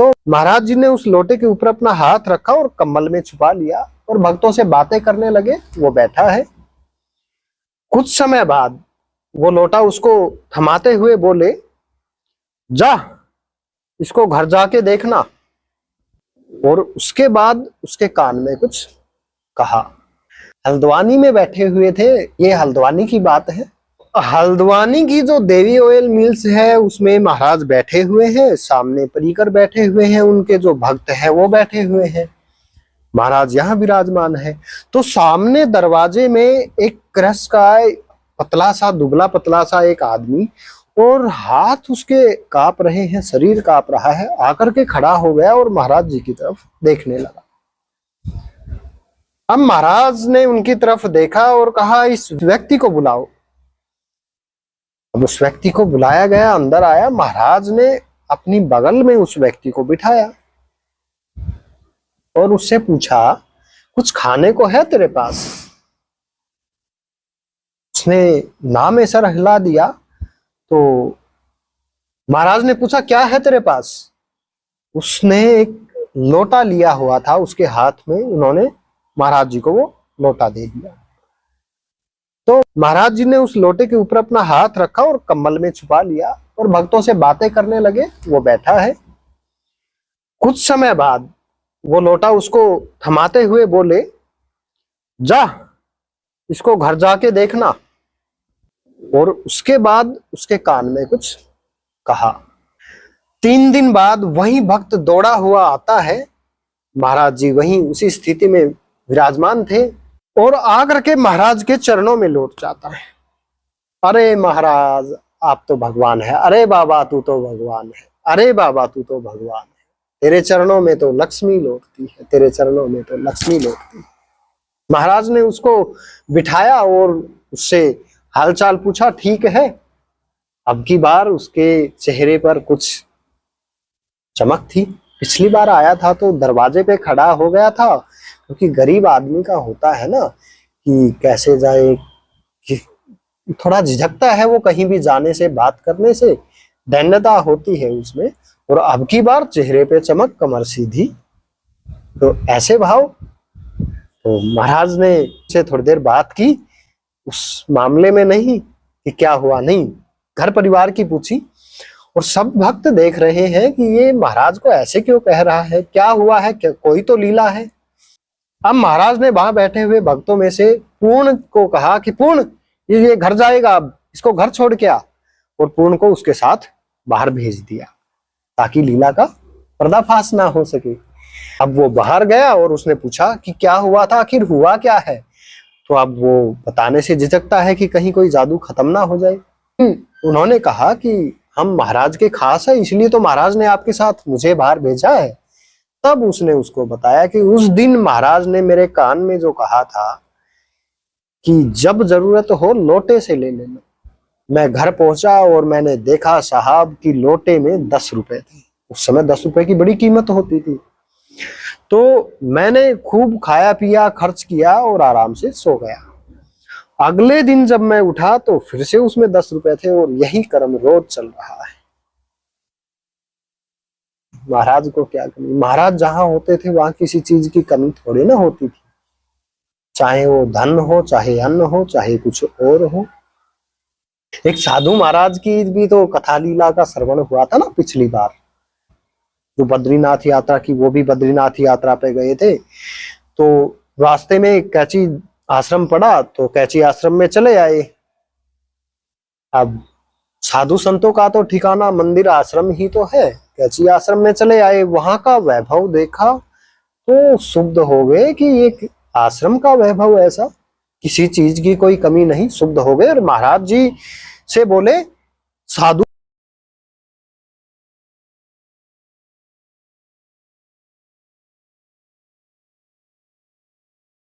तो महाराज जी ने उस लोटे के ऊपर अपना हाथ रखा और कम्बल में छुपा लिया और भक्तों से बातें करने लगे। वो बैठा है। कुछ समय बाद वो लोटा उसको थमाते हुए बोले, जा इसको घर जाके देखना। और उसके बाद उसके कान में कुछ कहा। हल्द्वानी में बैठे हुए थे। ये हल्द्वानी की बात है। हल्द्वानी की जो देवी ऑयल मिल्स है उसमें महाराज बैठे हुए हैं। सामने परिकर बैठे हुए हैं, उनके जो भक्त हैं वो बैठे हुए हैं। महाराज यहाँ विराजमान है। तो सामने दरवाजे में एक क्रश का पतला सा, दुबला पतला सा एक आदमी, और हाथ उसके कांप रहे हैं, शरीर कांप रहा है, आकर के खड़ा हो गया और महाराज जी की तरफ देखने लगा। अब महाराज ने उनकी तरफ देखा और कहा, इस व्यक्ति को बुलाओ। अब उस व्यक्ति को बुलाया गया, अंदर आया। महाराज ने अपनी बगल में उस व्यक्ति को बिठाया और उससे पूछा, कुछ खाने को है तेरे पास? उसने नाम ऐसा हिला दिया। तो महाराज ने पूछा, क्या है तेरे पास? उसने एक लोटा लिया हुआ था उसके हाथ में। उन्होंने महाराज जी को वो लोटा दे दिया। तो महाराज जी ने उस लोटे के ऊपर अपना हाथ रखा और कम्बल में छुपा लिया और भक्तों से बातें करने लगे। वो बैठा है। कुछ समय बाद वो लोटा उसको थमाते हुए बोले, जा इसको घर जाके देखना। और उसके बाद उसके कान में कुछ कहा। 3 दिन बाद वही भक्त दौड़ा हुआ आता है। महाराज जी वहीं उसी स्थिति में विराजमान थे और आकर के महाराज के चरणों में लौट जाता है। अरे महाराज, आप तो भगवान है। अरे बाबा, तू तो भगवान है। अरे बाबा, तू तो भगवान है। तेरे चरणों में तो लक्ष्मी लौटती है। तेरे चरणों में तो लक्ष्मी लौटती है। महाराज ने उसको बिठाया और उससे हालचाल पूछा। ठीक है। अब की बार उसके चेहरे पर कुछ चमक थी। पिछली बार आया था तो दरवाजे पे खड़ा हो गया था, क्योंकि गरीब आदमी का होता है ना कि कैसे जाए, कि थोड़ा झिझकता है वो कहीं भी जाने से, बात करने से दैन्यता होती है उसमें। और अब की बार चेहरे पे चमक, कमर सीधी, तो ऐसे भाव। तो महाराज ने से थोड़ी देर बात की, उस मामले में नहीं कि क्या हुआ, नहीं, घर परिवार की पूछी। और सब भक्त देख रहे हैं कि ये महाराज को ऐसे क्यों कह रहा है, क्या हुआ है, क्या कोई तो लीला है। अब महाराज ने वहां बैठे हुए भक्तों में से पूर्ण को कहा कि पूर्ण, ये घर जाएगा, अब इसको घर छोड़ के आ। और पूर्ण को उसके साथ बाहर भेज दिया ताकि लीला का पर्दाफाश ना हो सके। अब वो बाहर गया और उसने पूछा कि क्या हुआ था, आखिर हुआ क्या है। तो अब वो बताने से झिझकता है कि कहीं कोई जादू खत्म ना हो जाए। उन्होंने कहा कि हम महाराज के खास है, इसलिए तो महाराज ने आपके साथ मुझे बाहर भेजा है। तब उसने उसको बताया कि उस दिन महाराज ने मेरे कान में जो कहा था कि जब जरूरत हो लोटे से ले लेना। मैं घर पहुंचा और मैंने देखा साहब कि लोटे में 10 रुपए थे। उस समय 10 रुपए की बड़ी कीमत होती थी। तो मैंने खूब खाया पिया, खर्च किया और आराम से सो गया। अगले दिन जब मैं उठा तो फिर से उसमें 10 रुपए थे और यही क्रम रोज चल रहा है। महाराज को क्या कमी, महाराज जहां होते थे वहां किसी चीज की कमी थोड़ी ना होती थी, चाहे वो धन हो, चाहे अन्न हो, चाहे कुछ और हो। एक साधु महाराज की भी तो कथा लीला का श्रवण हुआ था ना पिछली बार, जो बद्रीनाथ यात्रा की, वो भी बद्रीनाथ यात्रा पे गए थे। तो रास्ते में कैची आश्रम पड़ा तो कैची आश्रम में चले आए। अब साधु संतों का तो ठिकाना मंदिर आश्रम ही तो है। कैची आश्रम में चले आए, वहां का वैभव देखा तो शुद्ध हो गए कि एक आश्रम का वैभव ऐसा, किसी चीज की कोई कमी नहीं, शुद्ध हो गए। और महाराज जी से बोले, साधु